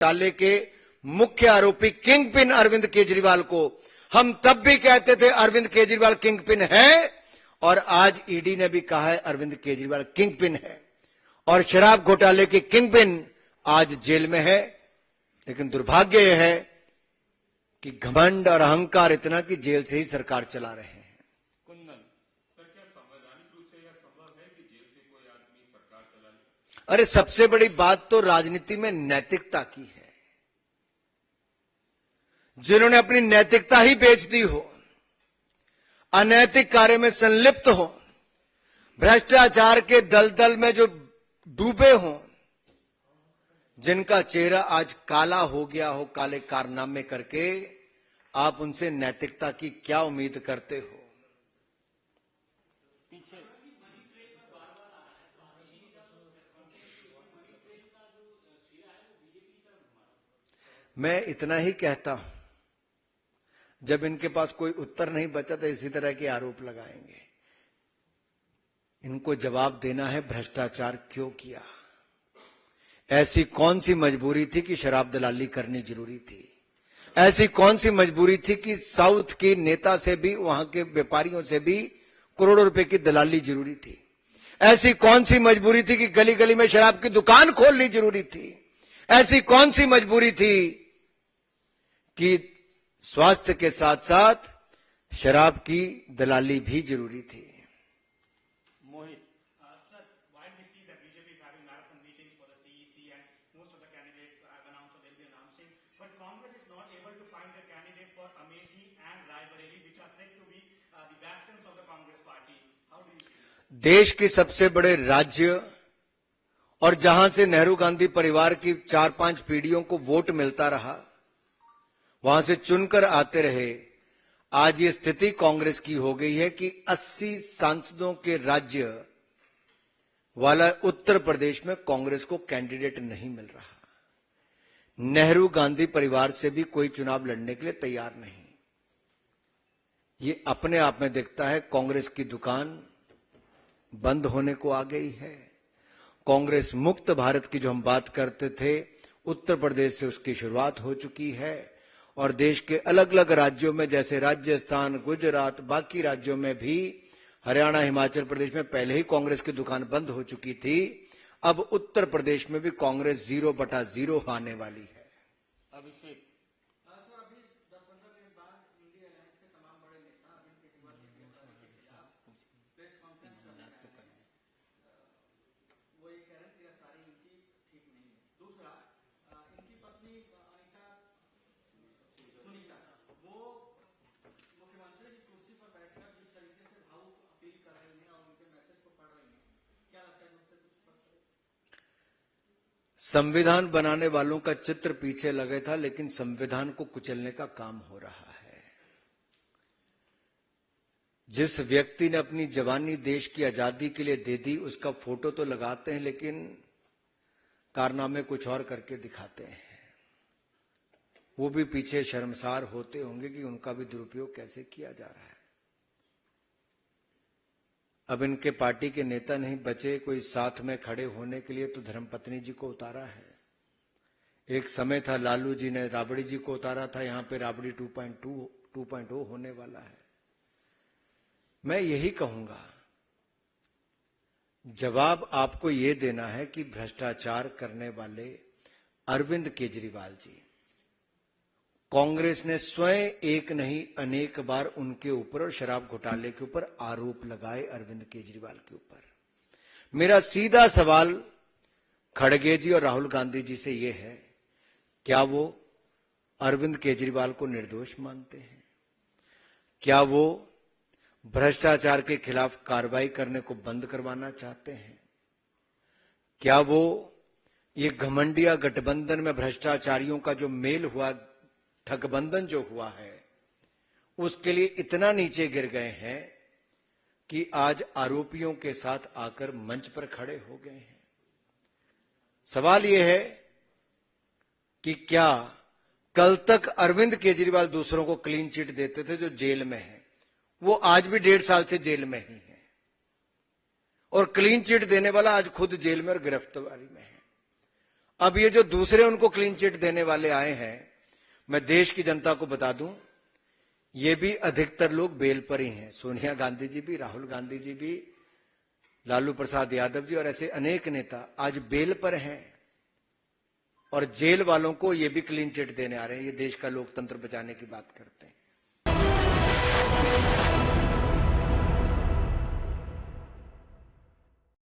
घोटाले के मुख्य आरोपी किंग पिन अरविंद केजरीवाल को हम तब भी कहते थे अरविंद केजरीवाल किंग पिन है, और आज ईडी ने भी कहा है अरविंद केजरीवाल किंग पिन है, और शराब घोटाले के किंग पिन आज जेल में है। लेकिन दुर्भाग्य यह है कि घमंड और अहंकार इतना कि जेल से ही सरकार चला रहे हैं। कुंदन सर, क्या संवैधानिक रूप से यह संभव है कि जेल से कोई आदमी सरकार चला ले? अरे सबसे बड़ी बात तो राजनीति में नैतिकता की है। जिन्होंने अपनी नैतिकता ही बेच दी हो, अनैतिक कार्य में संलिप्त हो, भ्रष्टाचार के दलदल में जो डूबे हों, जिनका चेहरा आज काला हो गया हो काले कारनामे करके, आप उनसे नैतिकता की क्या उम्मीद करते हो? पीछे मैं इतना ही कहता हूं, जब इनके पास कोई उत्तर नहीं बचा तो इसी तरह के आरोप लगाएंगे। इनको जवाब देना है भ्रष्टाचार क्यों किया, ऐसी कौन सी मजबूरी थी कि शराब दलाली करनी जरूरी थी, ऐसी कौन सी मजबूरी थी कि साउथ के नेता से भी, वहां के व्यापारियों से भी करोड़ों रुपए की दलाली जरूरी थी, ऐसी कौन सी मजबूरी थी कि गली गली में शराब की दुकान खोलनी जरूरी थी, ऐसी कौन सी मजबूरी थी कि स्वास्थ्य के साथ साथ शराब की दलाली भी जरूरी थी। मोहित Sir, while we see that BJP is having marathon meetings for the CEC and most of the candidates have announced or they'll be announcing, but Congress is not able to find a candidate for Amethi and Raebareli, which are said to be the bastions of the Congress party. How do you see this? देश के सबसे बड़े राज्य और जहां से नेहरू गांधी परिवार की 4-5 पीढ़ियों को वोट मिलता रहा, वहां से चुनकर आते रहे, आज ये स्थिति कांग्रेस की हो गई है कि 80 सांसदों के राज्य वाला उत्तर प्रदेश में कांग्रेस को कैंडिडेट नहीं मिल रहा। नेहरू गांधी परिवार से भी कोई चुनाव लड़ने के लिए तैयार नहीं। ये अपने आप में दिखता है कांग्रेस की दुकान बंद होने को आ गई है। कांग्रेस मुक्त भारत की जो हम बात करते थे, उत्तर प्रदेश से उसकी शुरुआत हो चुकी है, और देश के अलग अलग राज्यों में जैसे राजस्थान, गुजरात, बाकी राज्यों में भी, हरियाणा, हिमाचल प्रदेश में पहले ही कांग्रेस की दुकान बंद हो चुकी थी। अब उत्तर प्रदेश में भी कांग्रेस 0/0 आने वाली है। अभिषेक सर, अभी 10-15 दिन बाद इंडिया अलायंस के तमाम बड़े नेता अरविंद केजरीवाल के खिलाफ प्रेस कॉन्फ्रेंस करने आए हैं। वो ये कह रहे हैं गिरफ्तारी इनकी ठीक नहीं है। दूसरा, इनकी पत्नी अनिता सुनीता, वो मुख्यमंत्री की कुर्सी पर बैठकर जिस तरीके से भावुक अपील कर रही हैं और उनके मैसेज को पढ़ रही हैं, क्या लगता है उससे कुछ फर्क पड़ेगा? संविधान बनाने वालों का चित्र पीछे लगे था, लेकिन संविधान को कुचलने का काम हो रहा है। जिस व्यक्ति ने अपनी जवानी देश की आजादी के लिए दे दी, उसका फोटो तो लगाते हैं, लेकिन कारनामे कुछ और करके दिखाते हैं। वो भी पीछे शर्मसार होते होंगे कि उनका भी दुरुपयोग कैसे किया जा रहा है। अब इनके पार्टी के नेता नहीं बचे कोई साथ में खड़े होने के लिए, तो धर्मपत्नी जी को उतारा है। एक समय था लालू जी ने राबड़ी जी को उतारा था, यहां पे राबड़ी 2.0 होने वाला है। मैं यही कहूंगा, जवाब आपको यह देना है कि भ्रष्टाचार करने वाले अरविंद केजरीवाल जी, कांग्रेस ने स्वयं एक नहीं अनेक बार उनके ऊपर और शराब घोटाले के ऊपर आरोप लगाए अरविंद केजरीवाल के ऊपर। मेरा सीधा सवाल खड़गे जी और राहुल गांधी जी से यह है, क्या वो अरविंद केजरीवाल को निर्दोष मानते हैं? क्या वो भ्रष्टाचार के खिलाफ कार्रवाई करने को बंद करवाना चाहते हैं? क्या वो ये घमंडिया गठबंधन में भ्रष्टाचारियों का जो मेल हुआ, ठगबंधन जो हुआ है, उसके लिए इतना नीचे गिर गए हैं कि आज आरोपियों के साथ आकर मंच पर खड़े हो गए हैं? सवाल यह है कि क्या कल तक अरविंद केजरीवाल दूसरों को क्लीन चिट देते थे जो जेल में है, वो आज भी 1.5 साल से जेल में ही है, और क्लीन चिट देने वाला आज खुद जेल में और गिरफ्तारी में है। अब ये जो दूसरे उनको क्लीन चिट देने वाले आए हैं, मैं देश की जनता को बता दूं, ये भी अधिकतर लोग बेल पर ही हैं। सोनिया गांधी जी भी, राहुल गांधी जी भी, लालू प्रसाद यादव जी और ऐसे अनेक नेता आज बेल पर हैं और जेल वालों को ये भी क्लीन चिट देने आ रहे हैं। ये देश का लोकतंत्र बचाने की बात करते हैं।